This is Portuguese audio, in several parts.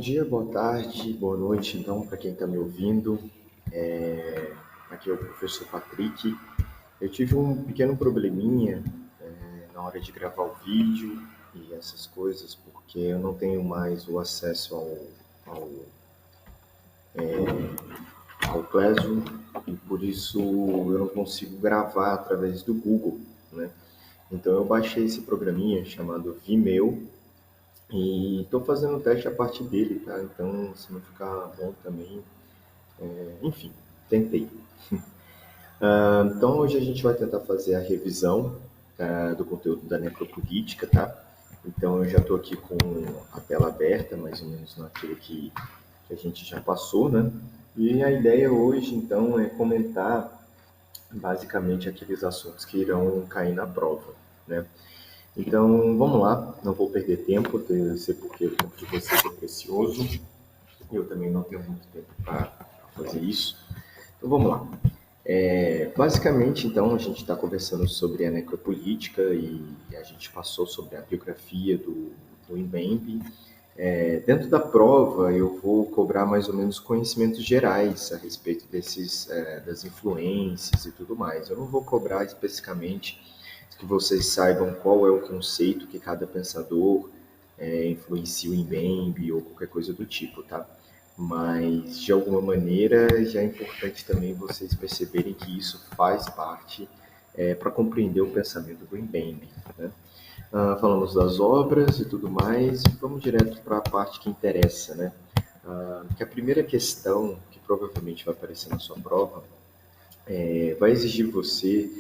dia, boa tarde, boa noite, então, para quem está me ouvindo. É, Aqui é o professor Patrick. Eu tive um pequeno probleminha, na hora de gravar o vídeo e essas coisas, porque eu não tenho mais o acesso ao, ao Classroom e por isso eu não consigo gravar através do Google, né? Então eu baixei esse programinha chamado Vimeo e estou fazendo um teste a partir dele, tá? Então, se não ficar bom também, enfim, tentei. Então, hoje a gente vai tentar fazer a revisão do conteúdo da necropolítica, tá? Então, eu já estou aqui com a tela aberta, mais ou menos naquilo que a gente já passou, né? E a ideia hoje, então, é comentar basicamente aqueles assuntos que irão cair na prova, né? Então, vamos lá, não vou perder tempo, eu sei porque o tempo de vocês é precioso, eu também não tenho muito tempo para fazer isso. Então, vamos lá. Basicamente, então, a gente está conversando sobre a necropolítica e a gente passou sobre a biografia do Mbembe. Dentro da prova, eu vou cobrar mais ou menos conhecimentos gerais a respeito das influências e tudo mais. Eu não vou cobrar especificamente que vocês saibam qual é o conceito que cada pensador influencia o Mbembe ou qualquer coisa do tipo, tá? Mas, de alguma maneira, já é importante também vocês perceberem que isso faz parte para compreender o pensamento do Mbembe, né? Falamos das obras e tudo mais, vamos direto para a parte que interessa, né? Que a primeira questão, que provavelmente vai aparecer na sua prova, vai exigir você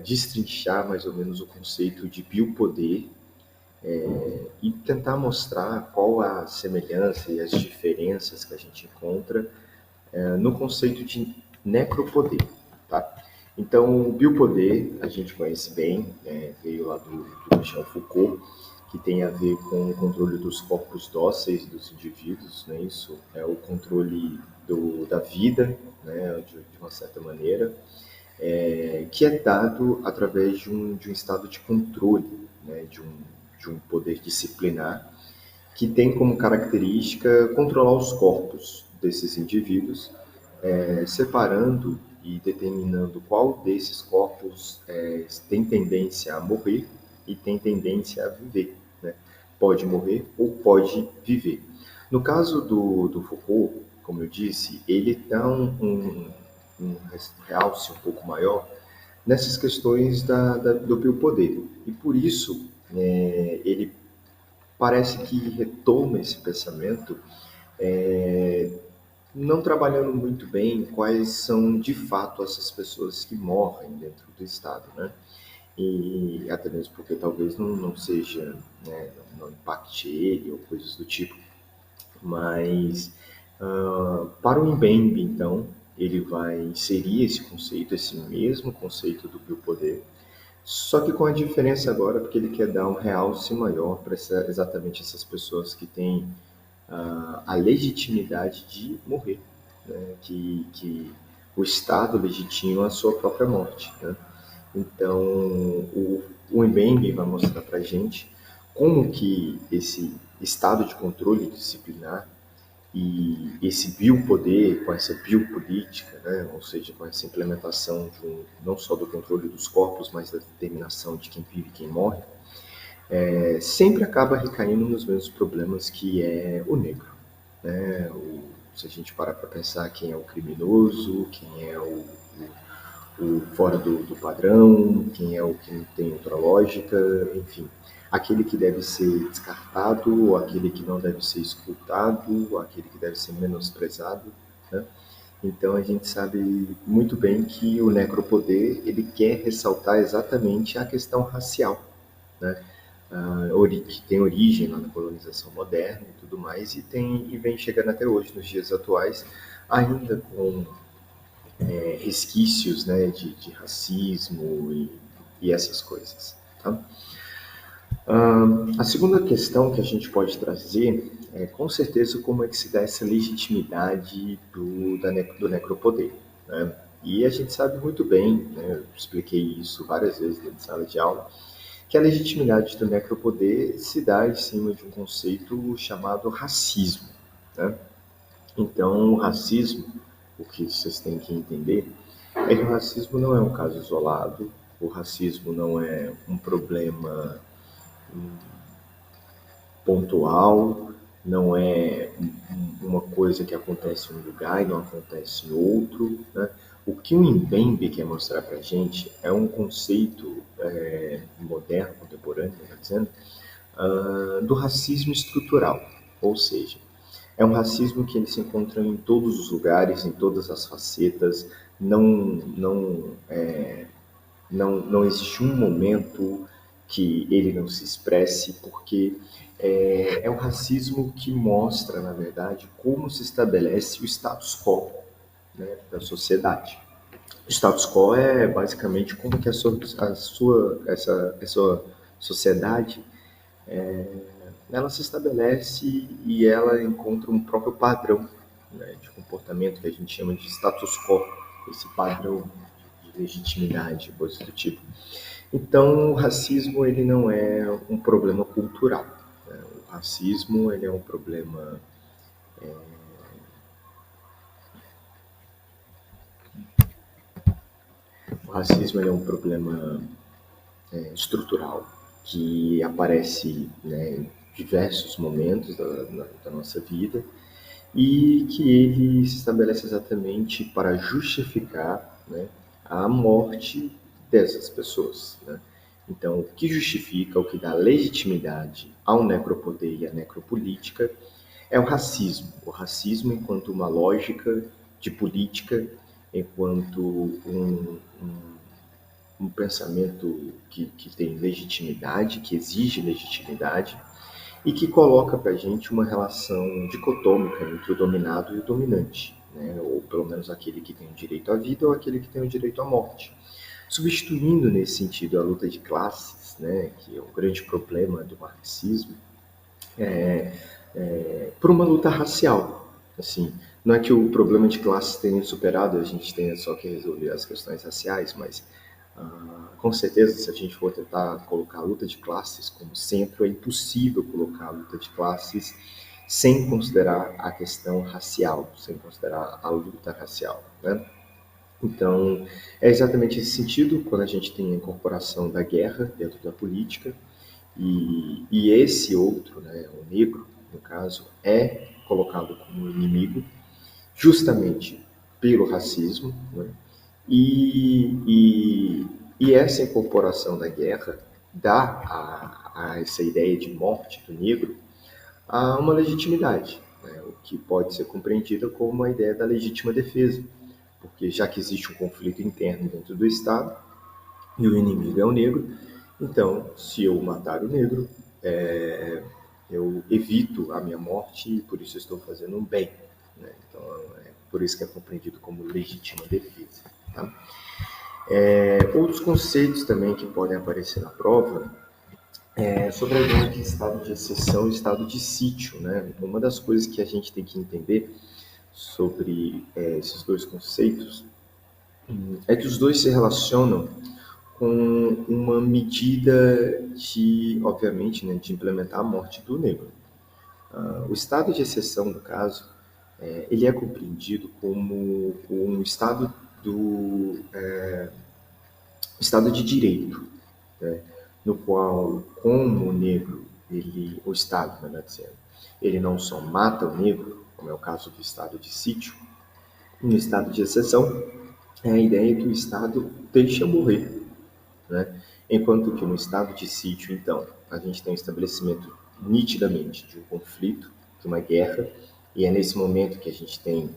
destrinchar mais ou menos o conceito de biopoder e tentar mostrar qual a semelhança e as diferenças que a gente encontra no conceito de necropoder, tá? Então, o biopoder a gente conhece bem, veio lá do Michel Foucault, que tem a ver com o controle dos corpos dóceis dos indivíduos, né? Isso é o controle da vida, né? De uma certa maneira, que é dado através de um estado de controle, né? De um poder disciplinar que tem como característica controlar os corpos desses indivíduos, separando e determinando qual desses corpos tem tendência a morrer e tem tendência a viver, né? Pode morrer ou pode viver. No caso do Foucault, como eu disse, ele dá um realce um pouco maior nessas questões do biopoder. E por isso, ele parece que retoma esse pensamento, não trabalhando muito bem quais são de fato essas pessoas que morrem dentro do Estado, né? E até mesmo porque talvez não seja, né, não impacte ele ou coisas do tipo. Mas para o Mbembe, então, ele vai inserir esse conceito, esse mesmo conceito do biopoder, só que com a diferença agora, porque ele quer dar um realce maior para exatamente essas pessoas que têm a legitimidade de morrer, né? Que o Estado legitima a sua própria morte, né? Então, o Mbembe vai mostrar para a gente como que esse estado de controle disciplinar e esse biopoder, com essa biopolítica, né? Ou seja, com essa implementação não só do controle dos corpos, mas da determinação de quem vive e quem morre, sempre acaba recaindo nos mesmos problemas que é o negro, né? Se a gente parar para pensar quem é o criminoso, quem é o fora do padrão, quem é o que não tem outra lógica, enfim, aquele que deve ser descartado, aquele que não deve ser escutado, aquele que deve ser menosprezado, né? Então a gente sabe muito bem que o necropoder ele quer ressaltar exatamente a questão racial, né? Que tem origem lá na colonização moderna e tudo mais, e vem chegando até hoje, nos dias atuais, ainda com resquícios, né, de racismo e essas coisas. Tá? A segunda questão que a gente pode trazer é, com certeza, como é que se dá essa legitimidade do necropoder, né? E a gente sabe muito bem, né, eu expliquei isso várias vezes dentro de sala de aula, que a legitimidade do necropoder se dá em cima de um conceito chamado racismo, né? Então, o racismo, o que vocês têm que entender é que o racismo não é um caso isolado, o racismo não é um problema pontual, não é uma coisa que acontece em um lugar e não acontece em outro, né? O que o Mbembe quer mostrar para a gente é um conceito moderno, contemporâneo, melhor dizendo, do racismo estrutural, ou seja, é um racismo que ele se encontra em todos os lugares, em todas as facetas, não existe um momento que ele não se expresse, porque é um racismo que mostra, na verdade, como se estabelece o status quo, né, da sociedade. O status quo é basicamente como que essa sociedade ela se estabelece e ela encontra um próprio padrão, né, de comportamento que a gente chama de status quo, esse padrão de legitimidade, coisa do tipo. Então, o racismo ele não é um problema cultural, né? O racismo ele é um problema o racismo ele é um problema estrutural que aparece, né, em diversos momentos da nossa vida e que ele se estabelece exatamente para justificar, né, a morte dessas pessoas, né? Então, o que justifica, o que dá legitimidade ao necropoder e à necropolítica é o racismo enquanto uma lógica de política, enquanto um pensamento que tem legitimidade, que exige legitimidade, e que coloca para a gente uma relação dicotômica entre o dominado e o dominante, né? Ou pelo menos aquele que tem o direito à vida ou aquele que tem o direito à morte. Substituindo nesse sentido a luta de classes, né, que é o grande problema do marxismo, por uma luta racial. Assim, não é que o problema de classes tenha superado, a gente tenha só que resolver as questões raciais, mas com certeza, se a gente for tentar colocar a luta de classes como centro, é impossível colocar a luta de classes sem considerar a questão racial, sem considerar a luta racial, né? Então, é exatamente esse sentido quando a gente tem a incorporação da guerra dentro da política e esse outro, né, o negro, no caso, é colocado como inimigo justamente pelo racismo, né? E essa incorporação da guerra dá a essa ideia de morte do negro a uma legitimidade, né? O que pode ser compreendida como a ideia da legítima defesa, porque já que existe um conflito interno dentro do Estado e o inimigo é o negro, então, se eu matar o negro, eu evito a minha morte e por isso estou fazendo um bem, né? Então, é por isso que é compreendido como legítima defesa. Tá? Outros conceitos também que podem aparecer na prova é sobre a ideia de estado de exceção e estado de sítio, né? Uma das coisas que a gente tem que entender sobre esses dois conceitos é que os dois se relacionam com uma medida de, obviamente, né, de implementar a morte do negro. O estado de exceção, no caso, ele é compreendido como um estado de direito, né, no qual, como o negro, o Estado, melhor dizendo, ele não só mata o negro, como é o caso do estado de sítio, no estado de exceção, é a ideia que o Estado deixa morrer, né? Enquanto que no estado de sítio, então, a gente tem um estabelecimento nitidamente de um conflito, de uma guerra, e é nesse momento que a gente tem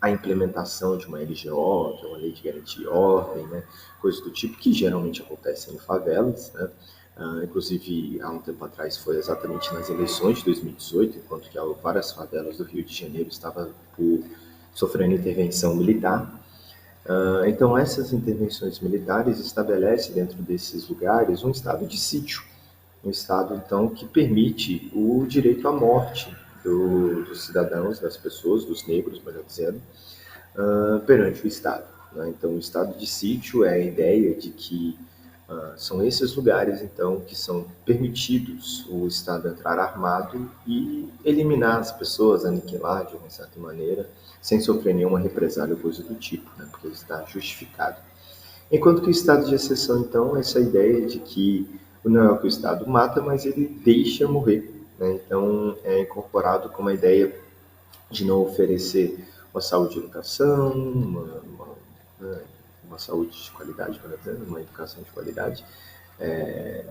a implementação de uma LGO, que é uma lei de garantia e ordem, né? Coisas do tipo que geralmente acontecem em favelas, né? Inclusive, há um tempo atrás foi exatamente nas eleições de 2018, enquanto que várias favelas do Rio de Janeiro estavam sofrendo intervenção militar. Então, essas intervenções militares estabelecem dentro desses lugares um estado de sítio, um estado, então, que permite o direito à morte dos cidadãos, das pessoas, dos negros, melhor dizendo, perante o Estado, né? Então, o estado de sítio é a ideia de que São esses lugares, então, que são permitidos o Estado entrar armado e eliminar as pessoas, aniquilar de uma certa maneira, sem sofrer nenhuma represália ou coisa do tipo, né? Porque está justificado. Enquanto que o estado de exceção, então, é essa ideia de que não é o que o Estado mata, mas ele deixa morrer, né? Então, é incorporado como a ideia de não oferecer uma saúde de educação, né, uma saúde de qualidade, uma educação de qualidade,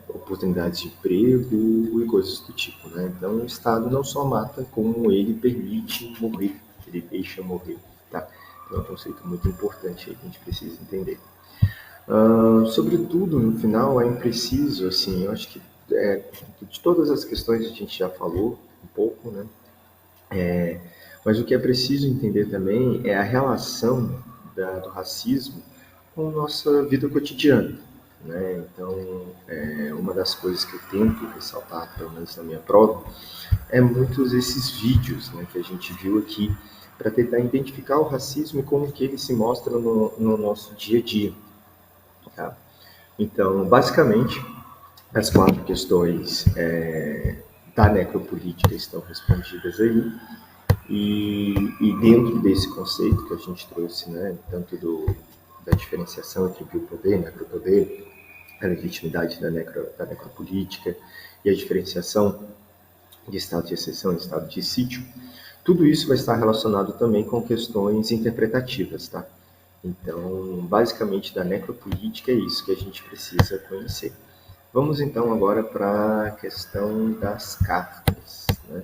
oportunidades de emprego e coisas do tipo, né? Então, o Estado não só mata, como ele permite morrer, ele deixa morrer, tá? Então, é um conceito muito importante aí que a gente precisa entender. Sobretudo, no final, é impreciso, assim, eu acho que de todas as questões a gente já falou um pouco, né? Mas o que é preciso entender também é a relação do racismo com a nossa vida cotidiana, né? Então, uma das coisas que eu tento ressaltar, pelo menos na minha prova, é muitos esses vídeos, né, que a gente viu aqui para tentar identificar o racismo e como que ele se mostra no nosso dia a dia, tá? Então, basicamente, as 4 questões da necropolítica estão respondidas aí. E dentro desse conceito que a gente trouxe, né, tanto da diferenciação entre biopoder, necropoder, a legitimidade da necropolítica e a diferenciação de estado de exceção e estado de sítio, tudo isso vai estar relacionado também com questões interpretativas, tá? Então, basicamente, da necropolítica é isso que a gente precisa conhecer. Vamos então agora para a questão das cartas, né?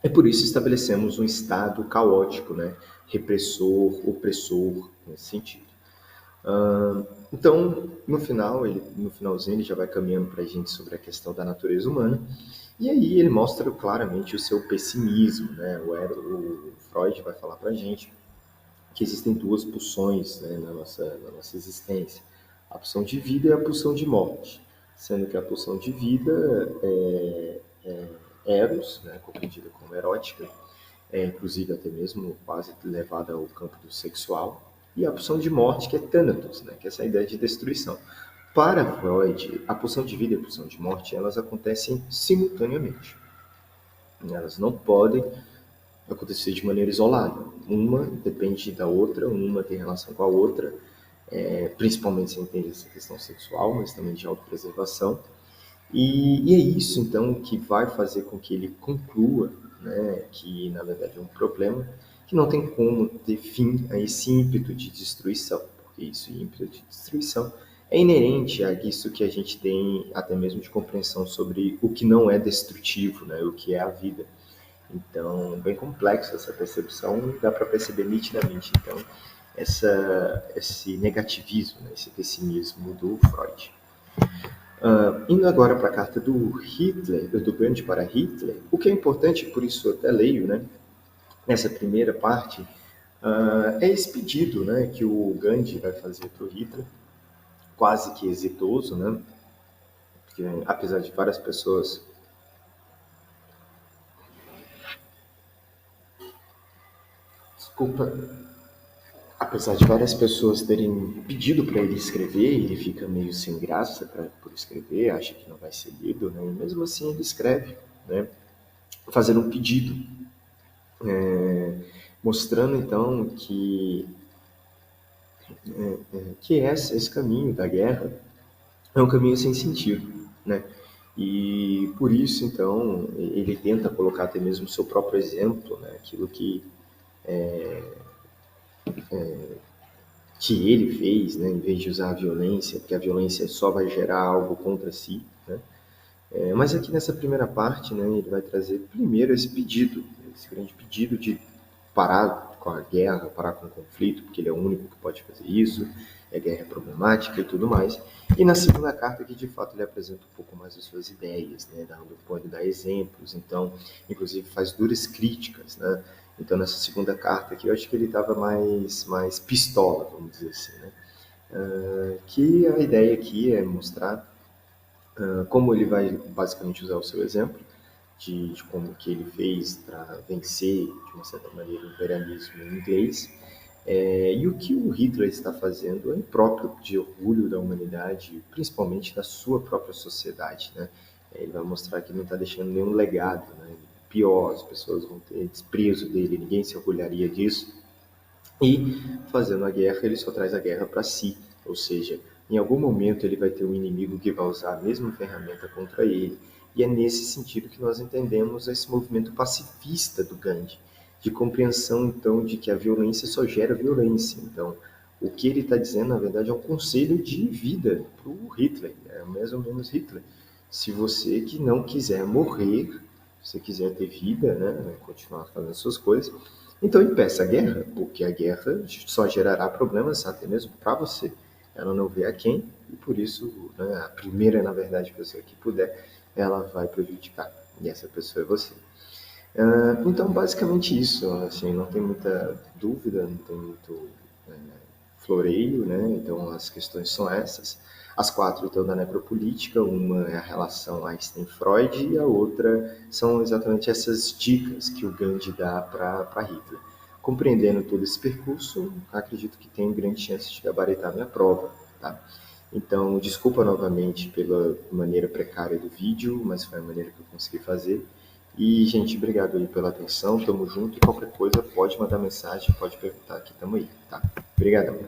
É por isso que estabelecemos um estado caótico, né? Repressor, opressor, nesse sentido. Então, no finalzinho, ele já vai caminhando para a gente sobre a questão da natureza humana, e aí ele mostra claramente o seu pessimismo, né? O Freud vai falar para a gente que existem 2 pulsões, né, na nossa existência, a pulsão de vida e a pulsão de morte, sendo que a pulsão de vida é Eros, né, compreendida como erótica, inclusive até mesmo quase levada ao campo do sexual, e a pulsão de morte, que é Thanatos, né, que é essa ideia de destruição. Para Freud, a pulsão de vida e a pulsão de morte, elas acontecem simultaneamente. Elas não podem acontecer de maneira isolada. Uma depende da outra, uma tem relação com a outra, principalmente se entende essa questão sexual, mas também de autopreservação. E é isso, então, que vai fazer com que ele conclua, né, que, na verdade, é um problema que não tem como ter fim a esse ímpeto de destruição, porque isso, ímpeto de destruição, é inerente a isso que a gente tem até mesmo de compreensão sobre o que não é destrutivo, né, o que é a vida. Então, bem complexo essa percepção, dá para perceber nitidamente, então, esse negativismo, né, esse pessimismo do Freud. Indo agora para a carta do Hitler, do Gandhi para Hitler, o que é importante, por isso eu até leio, né, nessa primeira parte, é esse pedido, né, que o Gandhi vai fazer para o Hitler, quase que exitoso, né, porque apesar de várias pessoas, desculpa, apesar de várias pessoas terem pedido para ele escrever, ele fica meio sem graça por escrever, acha que não vai ser lido, né, e mesmo assim ele escreve, né, fazendo um pedido, mostrando então que esse caminho da guerra é um caminho sem sentido, né? E por isso, então, ele tenta colocar até mesmo o seu próprio exemplo, né? Aquilo que ele fez, né? Em vez de usar a violência, porque a violência só vai gerar algo contra si, né? Mas aqui nessa primeira parte, né, ele vai trazer primeiro esse pedido, esse grande pedido de parar com a guerra, parar com o conflito, porque ele é o único que pode fazer isso, a guerra é problemática e tudo mais. E na segunda carta que de fato ele apresenta um pouco mais as suas ideias, né, pode dar exemplos, então, inclusive faz duras críticas, né. Então nessa segunda carta aqui eu acho que ele estava mais pistola, vamos dizer assim, né. Que a ideia aqui é mostrar como ele vai basicamente usar o seu exemplo de como que ele fez para vencer, de uma certa maneira, o imperialismo inglês, E o que o Hitler está fazendo é impróprio de orgulho da humanidade, principalmente da sua própria sociedade, né? Ele vai mostrar que não está deixando nenhum legado, né? Pior, as pessoas vão ter desprezo dele, ninguém se orgulharia disso. E fazendo a guerra, ele só traz a guerra para si, ou seja, em algum momento ele vai ter um inimigo que vai usar a mesma ferramenta contra ele. E é nesse sentido que nós entendemos esse movimento pacifista do Gandhi, de compreensão então de que a violência só gera violência. Então, o que ele está dizendo, na verdade, é um conselho de vida para o Hitler, é mais ou menos Hitler. Se você que não quiser morrer, se você quiser ter vida, né, continuar fazendo suas coisas, então impeça a guerra, porque a guerra só gerará problemas até mesmo para você. Ela não vê a quem, e por isso, né, a primeira, na verdade, pessoa que puder, ela vai prejudicar. E essa pessoa é você. Então, basicamente isso. Assim, não tem muita dúvida, não tem muito floreio, né? Então, as questões são essas. As quatro estão da necropolítica, uma é a relação Einstein-Freud e a outra são exatamente essas dicas que o Gandhi dá para Hitler. Compreendendo todo esse percurso, acredito que tenho grande chance de gabaritar minha prova, tá? Então, desculpa novamente pela maneira precária do vídeo, mas foi a maneira que eu consegui fazer. E, gente, obrigado aí pela atenção, tamo junto e qualquer coisa pode mandar mensagem, pode perguntar aqui, tamo aí, tá? Obrigadão.